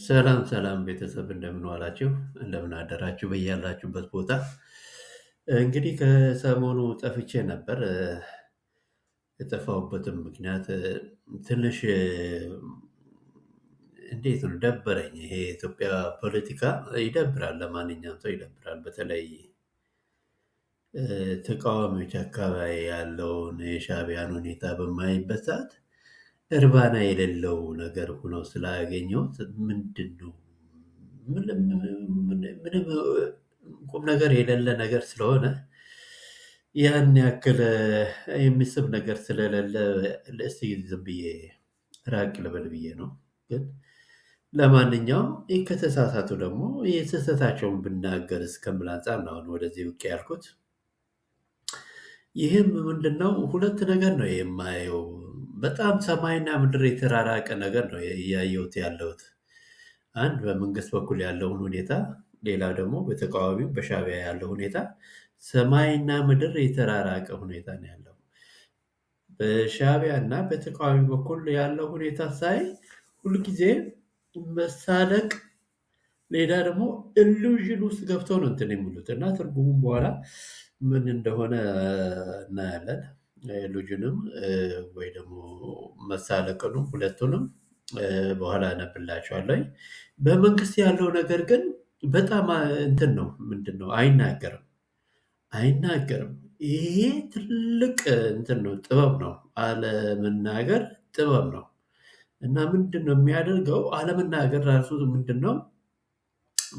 ሰላም ሰላም ቤተሰብ እንደምን ዋላችሁ? እንደምን አደራችሁ? በያላችሁበት ቦታ እንግዲህ ከሰሞኑ ጠፍቼ ነበር። የጠፋሁበትም ምክንያት ትንሽ እንዴት ነው ደበረኝ። ይሄ የኢትዮጵያ ፖለቲካ ይደብራል፣ ለማንኛውም ሰው ይደብራል። በተለይ ተቃዋሚዎች አካባቢ ያለውን የሻዕቢያን ሁኔታ በማይበት ሰዓት እርባና የሌለው ነገር ሆኖ ስላገኘሁት ምንድነው ምንም ቁም ነገር የሌለ ነገር ስለሆነ ያን ያክል የሚስብ ነገር ስለሌለ እስቲ ዝም ብዬ ራቅ ልበል ብዬ ነው። ግን ለማንኛውም ከተሳሳቱ ደግሞ የስህተታቸውን ብናገር እስከምል አንጻር ነው አሁን ወደዚህ ብቅ ያልኩት። ይህም ምንድነው ሁለት ነገር ነው የማየው። በጣም ሰማይና ምድር የተራራቀ ነገር ነው እያየሁት ያለሁት። አንድ በመንግስት በኩል ያለውን ሁኔታ፣ ሌላ ደግሞ በተቃዋሚው በሻዕቢያ ያለው ሁኔታ ሰማይና ምድር የተራራቀ ሁኔታ ነው ያለው። በሻዕቢያ እና በተቃዋሚ በኩል ያለው ሁኔታ ሳይ ሁልጊዜ መሳለቅ፣ ሌላ ደግሞ ኢሉዥን ውስጥ ገብተው ነው እንትን የሚሉት እና ትርጉሙም በኋላ ምን እንደሆነ እናያለን። ኢሉዥንም ወይ ደግሞ መሳለቅንም ሁለቱንም በኋላ አነብላችኋለሁ። በመንግስት ያለው ነገር ግን በጣም እንትን ነው፣ ምንድን ነው አይናገርም። ይሄ ትልቅ እንትን ነው፣ ጥበብ ነው። አለመናገር ጥበብ ነው። እና ምንድን ነው የሚያደርገው? አለመናገር ራሱ ምንድን ነው?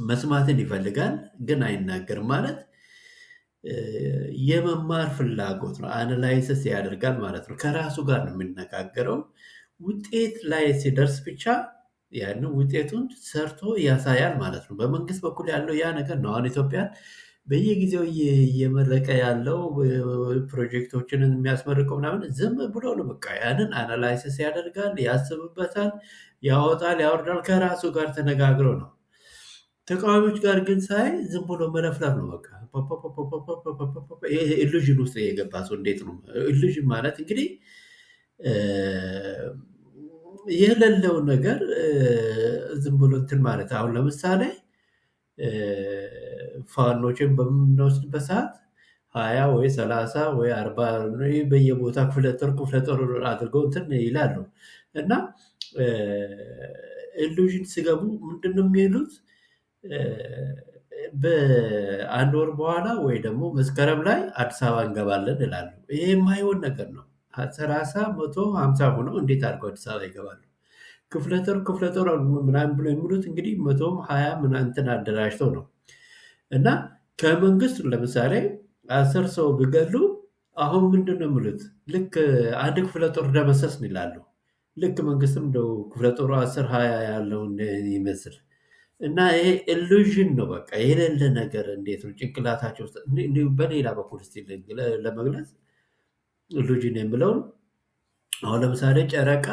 መስማትን ይፈልጋል ግን አይናገርም ማለት የመማር ፍላጎት ነው። አናላይሲስ ያደርጋል ማለት ነው። ከራሱ ጋር ነው የሚነጋገረው። ውጤት ላይ ሲደርስ ብቻ ያንን ውጤቱን ሰርቶ ያሳያል ማለት ነው። በመንግስት በኩል ያለው ያ ነገር ነው። አሁን ኢትዮጵያን በየጊዜው እየመረቀ ያለው ፕሮጀክቶችን የሚያስመርቀው ምናምን ዝም ብሎ ነው። በቃ ያንን አናላይሲስ ያደርጋል፣ ያስብበታል፣ ያወጣል፣ ያወርዳል። ከራሱ ጋር ተነጋግሮ ነው። ተቃዋሚዎች ጋር ግን ሳይ ዝም ብሎ መለፍለፍ ነው። በቃ ኢሉዥን ውስጥ የገባ ሰው እንዴት ነው? ኢሉዥን ማለት እንግዲህ የሌለው ነገር ዝም ብሎ እንትን ማለት። አሁን ለምሳሌ ፋኖችን በምንወስድበት ሰዓት 20 ወይ 30 ወይ 40 በየቦታ ክፍለ ጦር አድርገው እንትን ይላሉ እና ኢሉዥን ሲገቡ ምንድነው የሚሉት? በአንድ ወር በኋላ ወይ ደግሞ መስከረም ላይ አዲስ አበባ እንገባለን ይላሉ። ይሄ የማይሆን ነገር ነው። 30 150 ሆነው እንዴት አድርገው አዲስ አበባ ይገባሉ? ክፍለ ጦር ምናምን ብሎ የሚሉት እንግዲህ 120 ምናምን እንትን አደራጅተው ነው። እና ከመንግስት ለምሳሌ 10 ሰው ቢገሉ አሁን ምንድን ነው የሚሉት? ልክ አንድ ክፍለ ጦር ደመሰስን ይላሉ። ልክ መንግስትም እንደው ክፍለ ጦሩ 10 20 ያለውን ይመስል እና ይሄ ኢሉዥን ነው። በቃ የሌለ ነገር እንዴት ነው ጭንቅላታቸው ውስጥ እንዲሁ። በሌላ በኩል እስቲ ለመግለጽ ኢሉዥን የምለውን አሁን ለምሳሌ ጨረቃ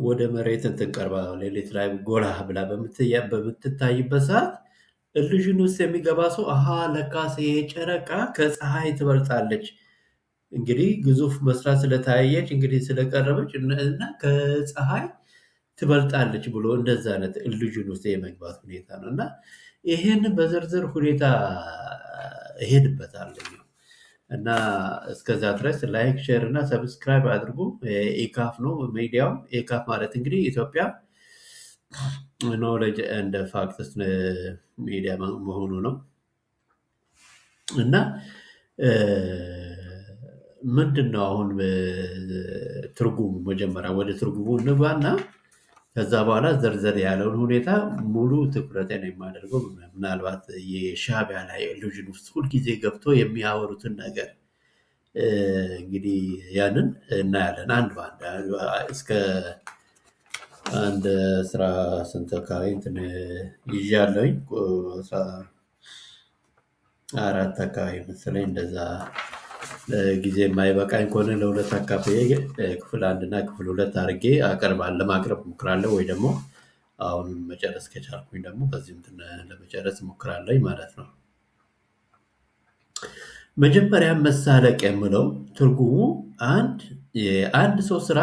ወደ መሬት እንትን ቀርባ ሌሊት ላይ ጎላ ብላ በምትታይበት ሰዓት ኢሉዥን ውስጥ የሚገባ ሰው አሃ ለካስ ይሄ ጨረቃ ከፀሐይ ትበልጣለች፣ እንግዲህ ግዙፍ መስራት ስለታየች እንግዲህ ስለቀረበች እና ከፀሐይ ትበልጣለች ብሎ እንደዛ አይነት ኢሉዥን ውስጥ የመግባት ሁኔታ ነው። እና ይሄን በዝርዝር ሁኔታ እሄድበታለሁ እና እስከዛ ድረስ ላይክ፣ ሼር እና ሰብስክራይብ አድርጉ። ኢካፍ ነው ሚዲያው። ኢካፍ ማለት እንግዲህ ኢትዮጵያ ኖሌጅ ኤንድ ፋክትስ ሚዲያ መሆኑ ነው። እና ምንድን ነው አሁን ትርጉሙ? መጀመሪያ ወደ ትርጉሙ እንግባና ከዛ በኋላ ዘርዘር ያለውን ሁኔታ ሙሉ ትኩረቴን የማደርገው ምናልባት የሻዕቢያ ላይ ኢሉዥን ውስጥ ሁልጊዜ ገብቶ የሚያወሩትን ነገር እንግዲህ ያንን እናያለን። አንድ በአንድ እስከ አንድ ስራ ስንት አካባቢ እንትን ይዣለሁኝ 4 አካባቢ መሰለኝ። እንደዛ ጊዜ የማይበቃኝ ከሆነ ለሁለት አካፍዬ ክፍል 1 እና ክፍል 2 አድርጌ ለማቅረብ እሞክራለሁ። ወይ ደግሞ አሁን መጨረስ ከቻልኩኝ ደግሞ ከዚህ እንትን ለመጨረስ እሞክራለሁ ማለት ነው። መጀመሪያ መሳለቅ የምለው ትርጉሙ አንድ ሰው ስራ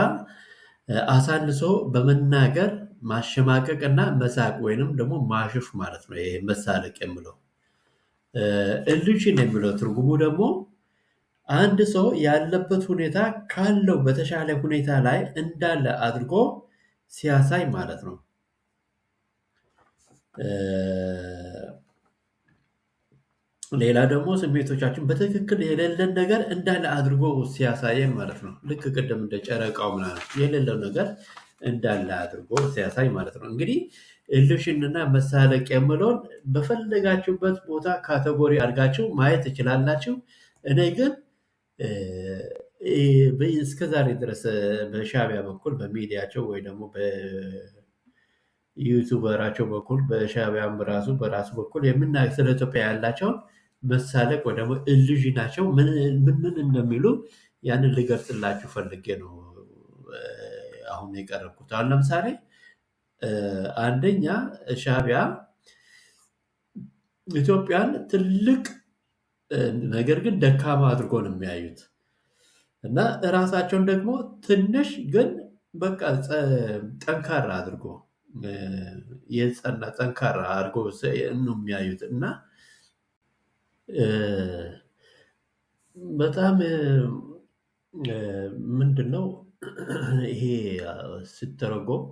አሳንሶ በመናገር ማሸማቀቅና መሳቅ ወይንም ደግሞ ማሾፍ ማለት ነው። ይሄ መሳለቅ የምለው ኢሉዥን የሚለው ትርጉሙ ደግሞ አንድ ሰው ያለበት ሁኔታ ካለው በተሻለ ሁኔታ ላይ እንዳለ አድርጎ ሲያሳይ ማለት ነው። ሌላ ደግሞ ስሜቶቻችን በትክክል የሌለን ነገር እንዳለ አድርጎ ሲያሳየን ማለት ነው። ልክ ቅድም እንደ ጨረቃው ምናምን የሌለው ነገር እንዳለ አድርጎ ሲያሳይ ማለት ነው። እንግዲህ ኢሉዥን እና መሳለቅ የምለውን በፈለጋችሁበት ቦታ ካቴጎሪ አድርጋችሁ ማየት ትችላላችሁ። እኔ ግን እስከዛሬ ድረስ በሻዕቢያ በኩል በሚዲያቸው ወይ ደግሞ በዩቱበራቸው በኩል በሻዕቢያም ራሱ በራሱ በኩል የምናየው ስለ ኢትዮጵያ ያላቸውን መሳለቅ ወይ ደግሞ ኢሉዥናቸው ምን እንደሚሉ ያንን ልገልጽላችሁ ፈልጌ ነው አሁን የቀረብኩት። አሁን ለምሳሌ አንደኛ ሻዕቢያ ኢትዮጵያን ትልቅ ነገር ግን ደካማ አድርጎ ነው የሚያዩት እና እራሳቸውን ደግሞ ትንሽ ግን በቃ ጠንካራ አድርጎ የጸና ጠንካራ አድርጎ ነው የሚያዩት እና በጣም ምንድነው ይሄ ሲተረጎም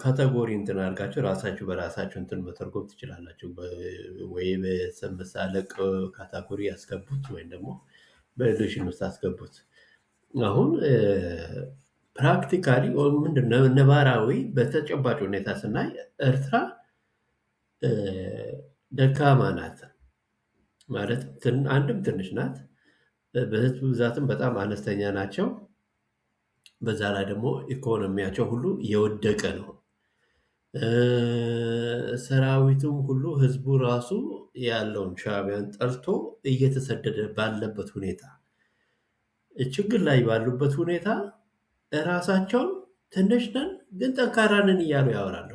ካቴጎሪ እንትን አድርጋችሁ ራሳችሁ በራሳችሁ እንትን መተርጎም ትችላላችሁ። ወይ በስም መሳለቅ ካቴጎሪ ያስገቡት ወይም ደግሞ በኢሉዥን ውስጥ አስገቡት። አሁን ፕራክቲካሊ ምንድነው ነባራዊ በተጨባጭ ሁኔታ ስናይ ኤርትራ ደካማ ናት ማለት አንድም ትንሽ ናት፣ በህዝብ ብዛትም በጣም አነስተኛ ናቸው። በዛ ላይ ደግሞ ኢኮኖሚያቸው ሁሉ የወደቀ ነው። ሰራዊቱም ሁሉ ህዝቡ ራሱ ያለውን ሻዕቢያን ጠልቶ እየተሰደደ ባለበት ሁኔታ ችግር ላይ ባሉበት ሁኔታ ራሳቸውን ትንሽ ነን ግን ጠንካራ ነን እያሉ ያወራሉ።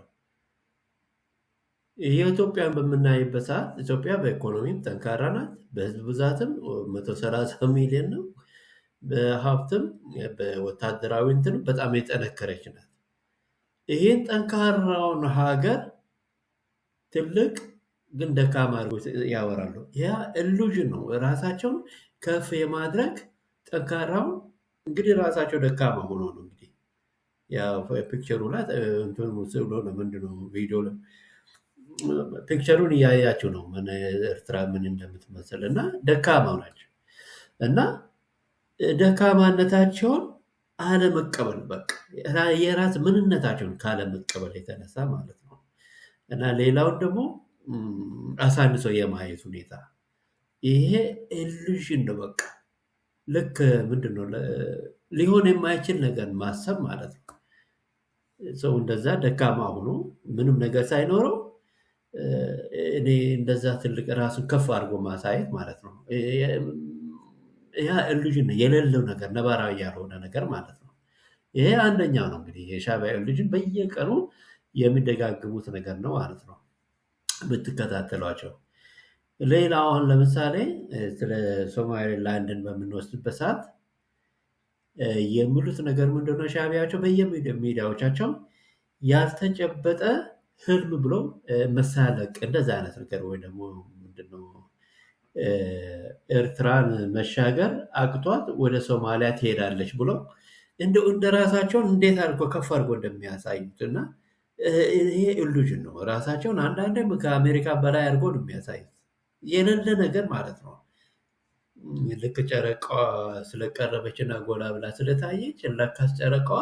የኢትዮጵያን በምናይበት ሰዓት ኢትዮጵያ በኢኮኖሚም ጠንካራ ናት፣ በህዝብ ብዛትም 130 ሚሊዮን ነው፣ በሀብትም በወታደራዊ እንትንም በጣም የጠነከረች ናት። ይህን ጠንካራውን ሀገር ትልቅ ግን ደካማ አድርጎ ያወራሉ። ያ ኢሉዥን ነው። ራሳቸውን ከፍ የማድረግ ጠንካራው እንግዲህ ራሳቸው ደካማ ሆኖ ነው እንግዲህ ያው ፒክቸሩ ላይ እንትኑ ስሎ ነው ምንድነው ቪዲዮ ፒክቸሩን እያያችሁ ነው ምን ኤርትራ ምን እንደምትመስል እና ደካማ ናቸው እና ደካማነታቸውን አለመቀበል በቃ የራስ ምንነታቸውን ካለመቀበል የተነሳ ማለት ነው። እና ሌላውን ደግሞ አሳንሶ የማየት ሁኔታ ይሄ ኢሉዥን ነው። በቃ ልክ ምንድነው ሊሆን የማይችል ነገር ማሰብ ማለት ነው። ሰው እንደዛ ደካማ ሆኖ ምንም ነገር ሳይኖረው እኔ እንደዛ ትልቅ ራሱን ከፍ አድርጎ ማሳየት ማለት ነው። ያ ኢሉዥን የሌለው ነገር ነባራዊ ያልሆነ ነገር ማለት ነው። ይሄ አንደኛው ነው እንግዲህ የሻዕቢያ ኢሉዥን በየቀኑ የሚደጋግሙት ነገር ነው ማለት ነው ብትከታተሏቸው። ሌላው አሁን ለምሳሌ ስለ ሶማሌላንድን በምንወስድበት ሰዓት የሚሉት ነገር ምንድነው? ሻዕቢያቸው በየሚዲያዎቻቸው ያልተጨበጠ ህልም ብሎ መሳለቅ እንደዛ አይነት ነገር ወይ ደግሞ ምንድነው ኤርትራን መሻገር አቅቷት ወደ ሶማሊያ ትሄዳለች ብሎ እንደ ራሳቸውን እንዴት አድርጎ ከፍ አድርጎ እንደሚያሳዩት እና ይሄ ኢሉዥን ነው። ራሳቸውን አንዳንዴም ከአሜሪካ በላይ አድርጎ ነው የሚያሳዩት የሌለ ነገር ማለት ነው። ልክ ጨረቃዋ ስለቀረበችና ጎላ ብላ ስለታየች ለካስ ጨረቃዋ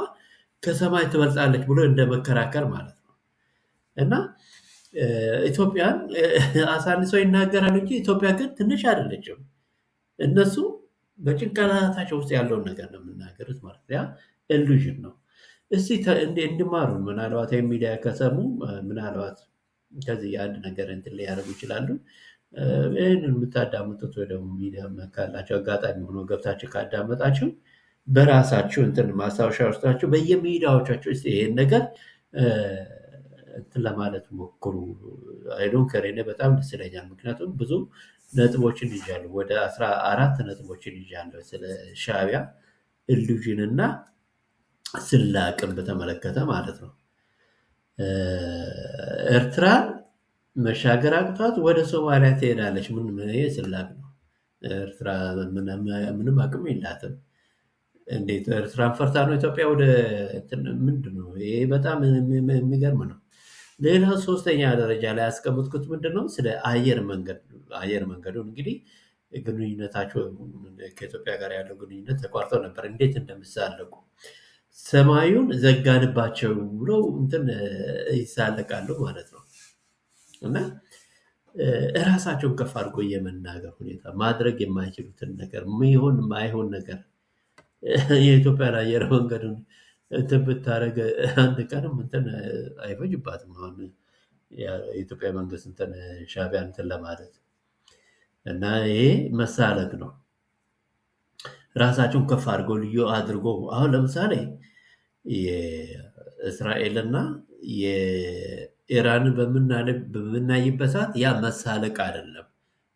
ከሰማይ ትበልጣለች ብሎ እንደ መከራከር ማለት ነው። እና ኢትዮጵያን አሳንሰው ይናገራሉ እንጂ ኢትዮጵያ ግን ትንሽ አይደለችም። እነሱ በጭንቅላታቸው ውስጥ ያለውን ነገር ነው የምናገሩት ማለት ያ ኢሉዥን ነው። እስቲ እንድማሩ ምናልባት የሚዲያ ከሰሙ ምናልባት ከዚህ የአንድ ነገር እንትን ሊያደርጉ ይችላሉ። ይህንን የምታዳምጡት ወይ ደግሞ ሚዲያ ካላቸው አጋጣሚ ሆኖ ገብታችሁ ካዳመጣችሁ በራሳችሁ እንትን ማስታወሻ ውስጣችሁ በየሚዲያዎቻችሁ ስ ይሄን ነገር እንትን ለማለት ሞክሩ። አይዶን ከሬኔ በጣም ደስ ይለኛል። ምክንያቱም ብዙ ነጥቦችን ይዣለሁ፣ ወደ 14 ነጥቦችን ይዣለሁ ስለ ሻዕቢያ ኢሉዥን እና ስላቅን በተመለከተ ማለት ነው። ኤርትራ መሻገር አቅቷት ወደ ሶማሊያ ትሄዳለች። ይሄ ስላቅ ነው። ኤርትራ ምንም አቅም የላትም። እንዴት ኤርትራን ፈርታ ነው ኢትዮጵያ ወደ ምንድን ነው? ይሄ በጣም የሚገርም ነው። ሌላ ሶስተኛ ደረጃ ላይ ያስቀምጥኩት ምንድን ነው? ስለ አየር መንገዱን እንግዲህ ግንኙነታቸው ከኢትዮጵያ ጋር ያለው ግንኙነት ተቋርጦ ነበር። እንዴት እንደምሳለቁ ሰማዩን ዘጋንባቸው ብለው ይሳለቃሉ ማለት ነው። እና እራሳቸውን ከፍ አድርጎ የመናገር ሁኔታ ማድረግ የማይችሉትን ነገር ማይሆን ነገር የኢትዮጵያን አየር መንገዱን ብታደረግ አንድ ቀንም አይፈጅባትም። አሁን የኢትዮጵያ መንግስት ሻዕቢያን ለማለት እና ይሄ መሳለቅ ነው። ራሳቸውን ከፍ አድርጎ ልዩ አድርጎ አሁን ለምሳሌ የእስራኤልና የኢራንን በምናይበት ሰዓት ያ መሳለቅ አይደለም፣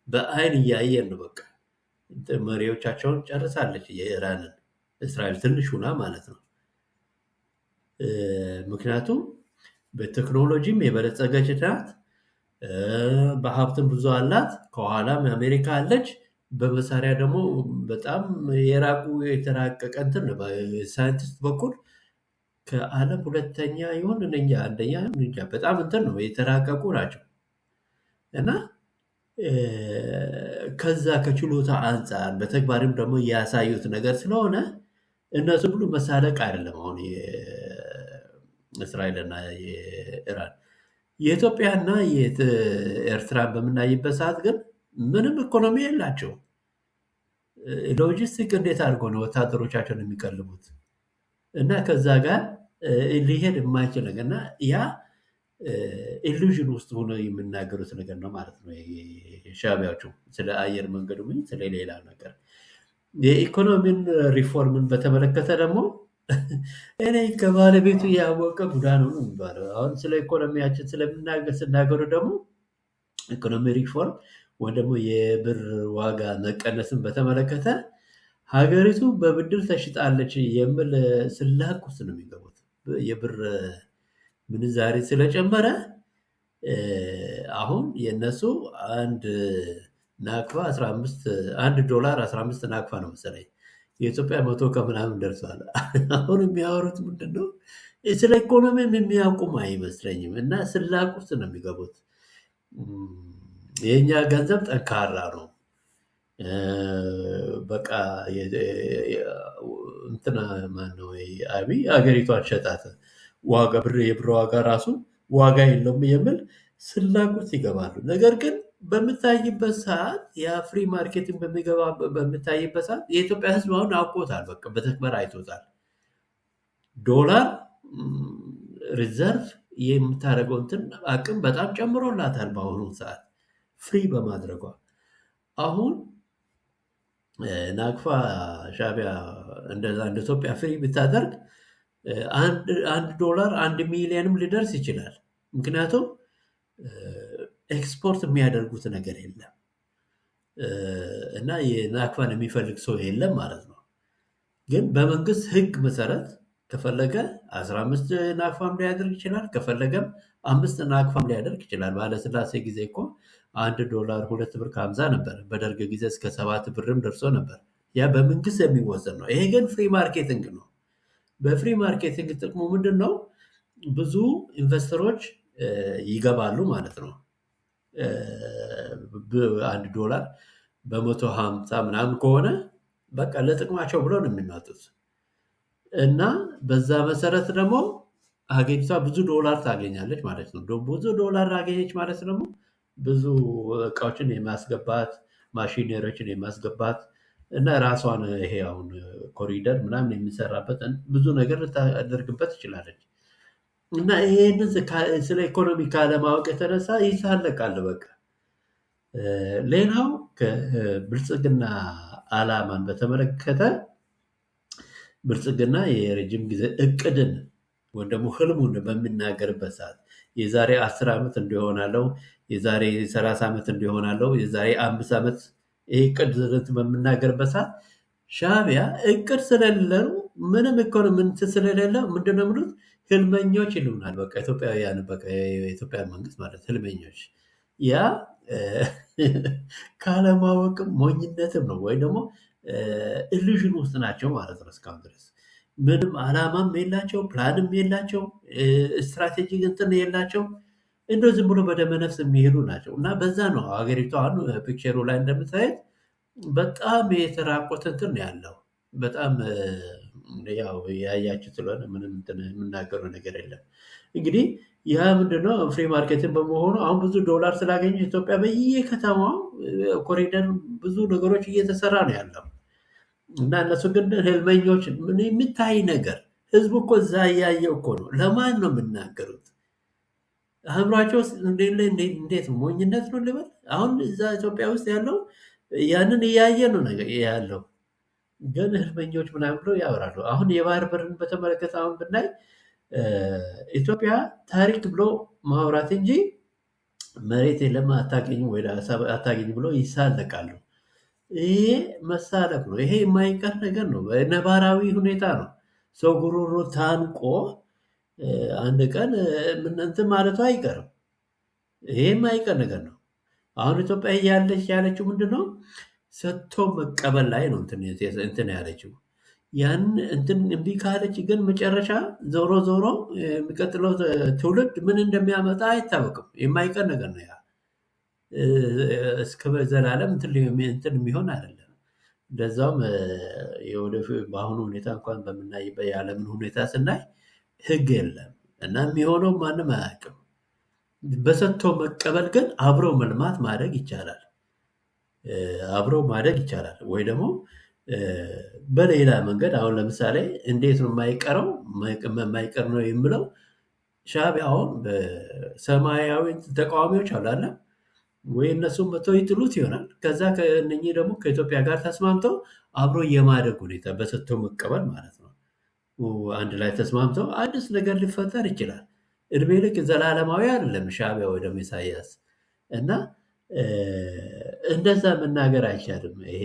በአይን እያየን ነው። በቃ መሪዎቻቸውን ጨርሳለች የኢራንን እስራኤል ትንሽ ሁና ማለት ነው። ምክንያቱም በቴክኖሎጂም የበለጸገች ናት፣ በሀብትም ብዙ አላት፣ ከኋላም አሜሪካ አለች። በመሳሪያ ደግሞ በጣም የራቁ የተራቀቀ በሳይንቲስት በኩል ከዓለም ሁለተኛ ይሆን አንደኛ በጣም ነው የተራቀቁ ናቸው። እና ከዛ ከችሎታ አንጻር በተግባርም ደግሞ ያሳዩት ነገር ስለሆነ እነሱ ብሎ መሳለቅ አይደለም። አሁን የእስራኤልና የኢራን የኢትዮጵያና የኤርትራን በምናይበት ሰዓት ግን ምንም ኢኮኖሚ የላቸው። ሎጂስቲክ እንዴት አድርጎ ነው ወታደሮቻቸውን የሚቀልቡት? እና ከዛ ጋር ሊሄድ የማይችል ነገር እና ያ ኢሉዥን ውስጥ ሆኖ የሚናገሩት ነገር ነው ማለት ነው። ሻዕቢያዎቹ ስለ አየር መንገዱ ስለሌላ ነገር የኢኮኖሚን ሪፎርምን በተመለከተ ደግሞ እኔ ከባለቤቱ ያወቀ ቡዳ ነው የሚባለው። አሁን ስለ ኢኮኖሚያችን ስናገሩ ደግሞ ኢኮኖሚ ሪፎርም ወይ ደግሞ የብር ዋጋ መቀነስን በተመለከተ ሀገሪቱ በብድር ተሽጣለች የሚል ስላቅ ውስጥ ነው የሚገቡት። የብር ምንዛሬ ስለጨመረ አሁን የነሱ አንድ ናቅፋ 1 ዶላር 15 ናቅፋ ነው መሰለኝ። የኢትዮጵያ 100 ከምናምን ደርሷል። አሁን የሚያወሩት ምንድነው? ስለ ኢኮኖሚም የሚያውቁም አይመስለኝም። እና ስላቅ ውስጥ ነው የሚገቡት። የኛ ገንዘብ ጠንካራ ነው፣ በቃ እንትና ማነው አብይ ሀገሪቷን ሸጣት፣ የብር ዋጋ ራሱ ዋጋ የለውም የሚል ስላቅ ውስጥ ይገባሉ። ነገር ግን በምታይበት ሰዓት የፍሪ ማርኬትን በምታይበት ሰዓት የኢትዮጵያ ሕዝብ አሁን አውቆታል። በቃ በተግባር አይቶታል። ዶላር ሪዘርቭ የምታደርገው አቅም በጣም ጨምሮላታል። በአሁኑ ሰዓት ፍሪ በማድረጓ አሁን ናቅፋ ሻዕቢያ እንደዛ እንደ ኢትዮጵያ ፍሪ ብታደርግ $1 1 ሚሊዮንም ሊደርስ ይችላል። ምክንያቱም ኤክስፖርት የሚያደርጉት ነገር የለም እና የናቅፋን የሚፈልግ ሰው የለም ማለት ነው። ግን በመንግስት ህግ መሰረት ከፈለገ 15 ናቅፋም ሊያደርግ ይችላል፣ ከፈለገም 5 ናቅፋም ሊያደርግ ይችላል። ባለስላሴ ጊዜ እኮ $1 2 ብር ከ50 ነበር። በደርግ ጊዜ እስከ 7 ብርም ደርሶ ነበር። ያ በመንግስት የሚወሰን ነው። ይሄ ግን ፍሪ ማርኬቲንግ ነው። በፍሪ ማርኬቲንግ ጥቅሙ ምንድን ነው? ብዙ ኢንቨስተሮች ይገባሉ ማለት ነው። $1 በ150 ምናምን ከሆነ በቃ ለጥቅማቸው ብለው ነው የሚመጡት እና በዛ መሰረት ደግሞ ሀገሪቷ ብዙ ዶላር ታገኛለች ማለት ነው። ብዙ ዶላር አገኘች ማለት ደግሞ ብዙ እቃዎችን የማስገባት ማሽነሪዎችን የማስገባት እና ራሷን ይሄ አሁን ኮሪደር ምናምን የሚሰራበት ብዙ ነገር ልታደርግበት ትችላለች። እና ይሄንን ስለ ኢኮኖሚ ካለማወቅ የተነሳ ይሳለቃል። በቃ ሌላው ከብልጽግና ዓላማን በተመለከተ ብልጽግና የረጅም ጊዜ እቅድን ወይም ደግሞ ህልሙን በሚናገርበት ሰዓት የዛሬ 10 ዓመት እንዲሆናለው፣ የዛሬ 30 ዓመት እንዲሆናለው፣ የዛሬ 5 ዓመት ይሄ እቅድ በምናገርበት ሰዓት ሻዕቢያ እቅድ ስለሌለው ምንም ኢኮኖሚ እንትን ስለሌለው ምንድን ነው የሚሉት? ህልመኞች ይሉናል። በቃ ኢትዮጵያውያን፣ በቃ የኢትዮጵያ መንግስት ማለት ህልመኞች። ያ እ፣ ካለማወቅም ሞኝነትም ነው፣ ወይ ደግሞ ኢሉዥን ውስጥ ናቸው ማለት ነው። እስካሁን ድረስ ምንም አላማም የላቸው፣ ፕላንም የላቸው፣ ስትራቴጂክ እንትን የላቸው። እንደው ዝም ብሎ በደመነፍስ የሚሄዱ ናቸው። እና በዛ ነው ሀገሪቷ አሁን ፒክቸሩ ላይ እንደምታየት በጣም የተራቆተ እንትን ነው ያለው። በጣም ያው ያያችሁ ስለሆነ ምንም እንትን የምናገረው ነገር የለም። እንግዲህ ያ ምንድነው ፍሪ ማርኬትን በመሆኑ አሁን ብዙ ዶላር ስላገኘ ኢትዮጵያ በየከተማው ኮሪደር ብዙ ነገሮች እየተሰራ ነው ያለው። እና እነሱ ግን ህልመኞች፣ ምን የሚታይ ነገር ህዝቡ እኮ እዛ እያየው እኮ ነው። ለማን ነው የምናገሩት? አእምሯቸው ውስጥ እንዴት ነው? ሞኝነት ነው ልበል? አሁን እዛ ኢትዮጵያ ውስጥ ያለው ያንን እያየ ነው ነገር ያለው። ግን ህልመኞች ምናምን ብለው ያወራሉ። አሁን የባህር በርን በተመለከተ አሁን ብናይ ኢትዮጵያ ታሪክ ብሎ ማውራት እንጂ መሬት የለም አታገኝም ወይ አታገኝም ብሎ ይሳለቃሉ። ይሄ መሳለቅ ነው። ይሄ የማይቀር ነገር ነው። ነባራዊ ሁኔታ ነው። ሰው ጉሮሮ ታንቆ አንድ ቀን እንትን ማለቱ አይቀርም። ይሄ የማይቀር ነገር ነው። አሁን ኢትዮጵያ እያለች ያለችው ምንድን ነው? ሰጥቶ መቀበል ላይ ነው እንትን ያለችው። ያን እንትን እምቢ ካለች ግን መጨረሻ ዞሮ ዞሮ የሚቀጥለው ትውልድ ምን እንደሚያመጣ አይታወቅም። የማይቀር ነገር ነው። ያ እስከ ዘላለም እንትን የሚሆን አይደለም። እንደዛውም በአሁኑ ሁኔታ እንኳን በምናይበት የዓለምን ሁኔታ ስናይ ህግ የለም እና የሚሆነው ማንም አያውቅም። በሰጥቶ መቀበል ግን አብሮ መልማት ማደግ ይቻላል። አብሮ ማደግ ይቻላል። ወይ ደግሞ በሌላ መንገድ አሁን ለምሳሌ እንዴት ነው የማይቀረው? የማይቀር ነው የምለው ሻዕቢያ አሁን በሰማያዊ ተቃዋሚዎች አላለ ወይ እነሱም መተው ይጥሉት ይሆናል። ከዛ ከእነኚህ ደግሞ ከኢትዮጵያ ጋር ተስማምተው አብሮ የማደግ ሁኔታ በሰጥቶ መቀበል ማለት ነው። አንድ ላይ ተስማምተው አዲስ ነገር ሊፈጠር ይችላል። እድሜ ልክ ዘላለማዊ አይደለም ሻዕቢያ ወይ ደግሞ ኢሳያስ እና እንደዛ መናገር አይቻልም። ይሄ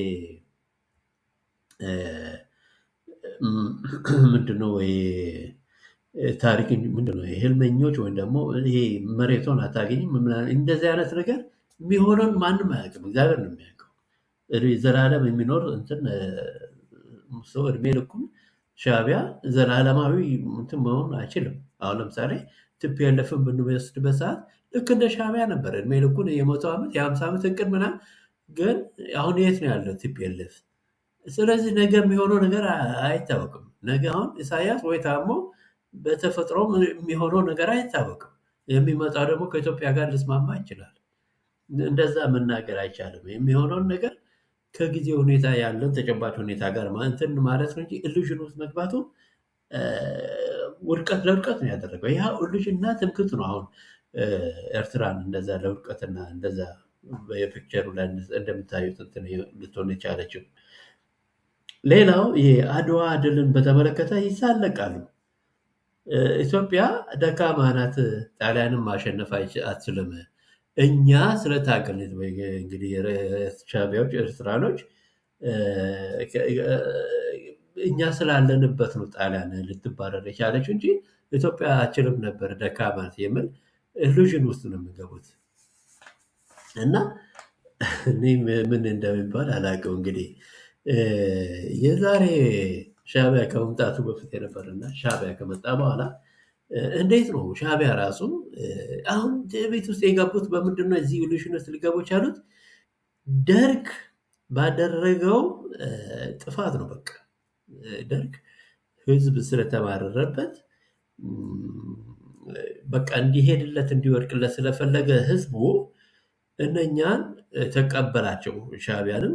ምንድነው? ታሪክ ምንድነው? ህልመኞች ወይም ደግሞ ይሄ መሬቷን አታገኝም እንደዚህ አይነት ነገር የሚሆነውን ማንም አያውቅም። እግዚአብሔር ነው የሚያውቀው። ዘላለም የሚኖር እንትን ሰው እድሜ ልኩን ሻዕቢያ ዘላለማዊ እንትን መሆን አይችልም። አሁን ለምሳሌ ቲፒኤልኤፍን ብንወስድበት ሰዓት ልክ እንደ ሻዕቢያ ነበር እድሜ ልኩን የ100 ዓመት የ50 ዓመት እቅድ ምናምን። ግን አሁን የት ነው ያለው ቲፒኤልኤፍ? ስለዚህ ነገ የሚሆነው ነገር አይታወቅም። ነገ አሁን ኢሳያስ ወይ ታሞ በተፈጥሮ የሚሆነው ነገር አይታወቅም። የሚመጣው ደግሞ ከኢትዮጵያ ጋር ልስማማ ይችላል። እንደዛ መናገር አይቻልም። የሚሆነውን ነገር ከጊዜ ሁኔታ ያለን ተጨባጭ ሁኔታ ጋር እንትን ማለት ነው እንጂ ኢሉዥን ውስጥ መግባቱ ውድቀት ለውድቀት ነው ያደረገው። ያ ኢሉዥንና ትምክህት ነው አሁን ኤርትራን እንደዛ ለውድቀትና እንደዛ የፒክቸሩ ላይ እንደምታዩት እንትን ልትሆን የቻለችው። ሌላው የአድዋ ድልን በተመለከተ ይሳለቃሉ። ኢትዮጵያ ደካማ ናት፣ ጣሊያንም ማሸነፍ አትችልም። እኛ ስለታገልን እንግዲህ ሻዕቢያዎች ኤርትራኖች እኛ ስላለንበት ነው ጣሊያን ልትባረር የቻለችው እንጂ ኢትዮጵያ አችልም ነበር ደካማ ናት የሚል ኢሉዥን ውስጥ ነው የሚገቡት። እና እኔ ምን እንደሚባል አላውቅም። እንግዲህ የዛሬ ሻዕቢያ ከመምጣቱ በፊት የነበረና ሻዕቢያ ከመጣ በኋላ እንዴት ነው ሻዕቢያ ራሱ አሁን ቤት ውስጥ የገቡት በምንድን ነው? እዚህ ኢሉዥን ውስጥ ሊገቡ ቻሉት ደርግ ባደረገው ጥፋት ነው። በቃ ደርግ ህዝብ ስለተማረረበት በቃ እንዲሄድለት እንዲወድቅለት ስለፈለገ ህዝቡ እነኛን ተቀበላቸው። ሻዕቢያንም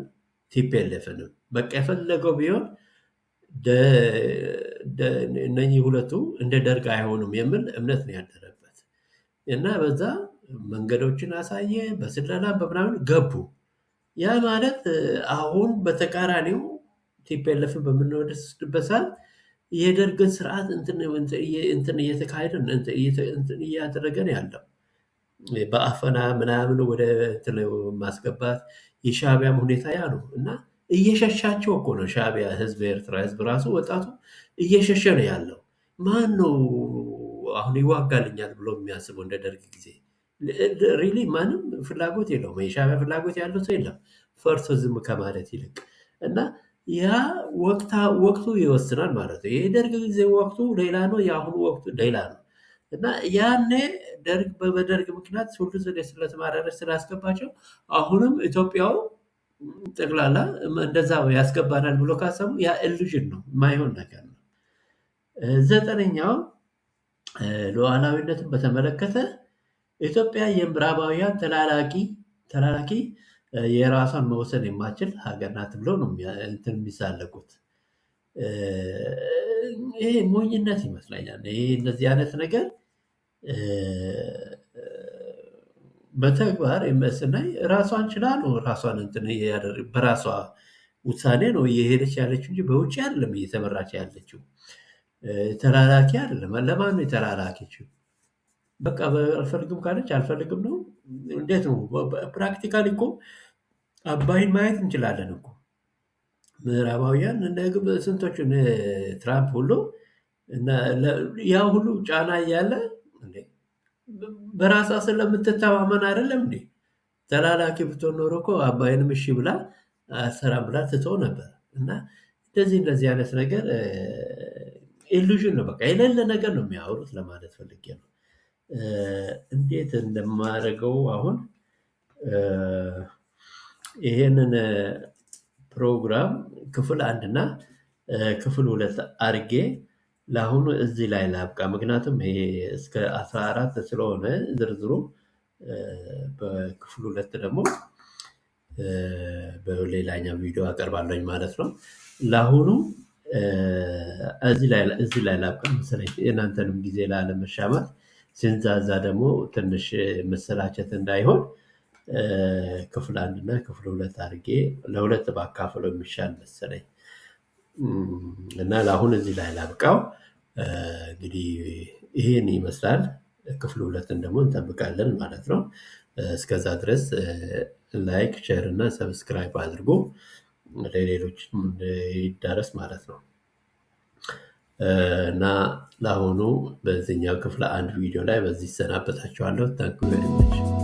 ቲፒኤልኤፍንም በቃ የፈለገው ቢሆን እነኚህ ሁለቱ እንደ ደርግ አይሆኑም የሚል እምነት ነው ያደረበት እና በዛ መንገዶችን አሳየ። በስለላ በምናምን ገቡ። ያ ማለት አሁን በተቃራኒው ቲፒኤልኤፍን በምንወስድበት ሰዓት የደርግን ስርዓት እንትን እየተካሄደ እንትን እያደረገ ነው ያለው በአፈና ምናምን ወደ እንትን ማስገባት። የሻዕቢያም ሁኔታ ያ ነው እና እየሸሻቸው እኮ ነው ሻዕቢያ ህዝብ፣ የኤርትራ ህዝብ ራሱ ወጣቱ እየሸሸ ነው ያለው። ማን ነው አሁን ይዋጋልኛል ብሎ የሚያስበው? እንደ ደርግ ጊዜ ሪሊ ማንም ፍላጎት የለውም። የሻዕቢያ ፍላጎት ያለው ሰው የለም ፈርቶ ዝም ከማለት ይልቅ እና ያ ወቅቱ ይወስናል ማለት ነው። የደርግ ጊዜ ወቅቱ ሌላ ነው፣ የአሁኑ ወቅቱ ሌላ ነው እና ያኔ በደርግ ምክንያት ሁሉ ስለተማረረች ስላስገባቸው አሁንም ኢትዮጵያው ጠቅላላ እንደዛ ያስገባናል ብሎ ካሰቡ ያ ኢሉዥን ነው፣ የማይሆን ነገር ነው። ዘጠነኛው ሉዓላዊነትን በተመለከተ ኢትዮጵያ የምዕራባውያን ተላላኪ የራሷን መወሰን የማችል ሀገር ናት ብለው ነው እንትን የሚሳለቁት። ይሄ ሞኝነት ይመስለኛል። ይሄ እንደዚህ አይነት ነገር በተግባር ስናይ ራሷን ችላ ነው ራሷን እንትን በራሷ ውሳኔ ነው እየሄደች ያለችው እንጂ በውጭ አይደለም እየተመራች ያለችው። ተላላኪ አይደለም። ለማን ነው የተላላኪችው? በቃ አልፈልግም ካለች አልፈልግም ነው። እንዴት ነው? ፕራክቲካሊ እኮ አባይን ማየት እንችላለን እኮ ምዕራባውያን ስንቶቹን ትራምፕ ሁሉ ያ ሁሉ ጫና እያለ በራሷ ስለምትተማመን አይደለም እንዴ? ተላላኪ ብትሆን ኖሮ እኮ አባይንም እሺ ብላ አልሰራም ብላ ትተው ነበር። እና እንደዚህ አይነት ነገር ኢሉዥን ነው፣ በቃ የሌለ ነገር ነው የሚያወሩት ለማለት ፈልጌ ነው። እንዴት እንደማደርገው አሁን ይሄንን ፕሮግራም ክፍል 1 እና ክፍል 2 አድርጌ ለአሁኑ እዚህ ላይ ላብቃ። ምክንያቱም ይሄ እስከ 14 ስለሆነ ዝርዝሩ በክፍል 2 ደግሞ በሌላኛው ቪዲዮ አቀርባለሁ ማለት ነው። ለአሁኑ እዚህ ላይ ላብቃ መሰለኝ፣ የእናንተንም ጊዜ ላለመሻማት፣ ሲንዛዛ ደግሞ ትንሽ መሰላቸት እንዳይሆን ክፍል 1 እና ክፍል 2 አድርጌ ለሁለት ባካፍለው የሚሻል መሰለኝ እና ለአሁን እዚህ ላይ ላብቃው። እንግዲህ ይሄን ይመስላል። ክፍል 2ን ደግሞ እንጠብቃለን ማለት ነው። እስከዛ ድረስ ላይክ፣ ሼር እና ሰብስክራይብ አድርጎ ለሌሎች ይዳረስ ማለት ነው እና ለአሁኑ በዚህኛው ክፍል 1 ቪዲዮ ላይ በዚህ ይሰናበታችኋለሁ። ታንክ ዩ ቬሪ ማች።